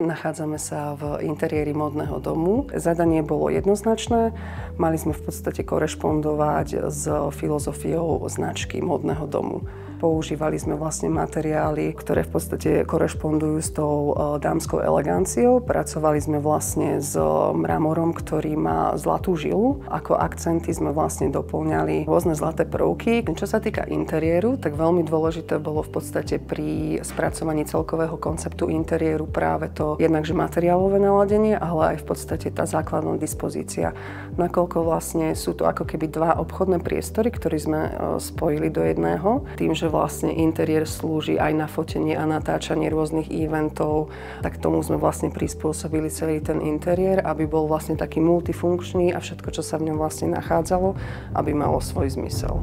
Nachádzame sa v interiéri módneho domu. Zadanie bolo jednoznačné. Mali sme v podstate korešpondovať s filozofiou značky módneho domu. Používali sme vlastne materiály, ktoré v podstate korešpondujú s tou dámskou eleganciou. Pracovali sme vlastne s mramorom, ktorý má zlatú žilu. Ako akcenty sme vlastne doplňali rôzne zlaté prvky. Čo sa týka interiéru, tak veľmi dôležité bolo v podstate pri spracovaní celkového konceptu interiéru práve to jednakže materiálové naladenie, ale aj v podstate tá základná dispozícia. Nakoľko vlastne sú to ako keby dva obchodné priestory, ktoré sme spojili do jedného. Tým, že vlastne interiér slúži aj na fotenie a natáčanie rôznych eventov, tak tomu sme vlastne prispôsobili celý ten interiér, aby bol vlastne taký multifunkčný a všetko, čo sa v ňom vlastne nachádzalo, aby malo svoj zmysel.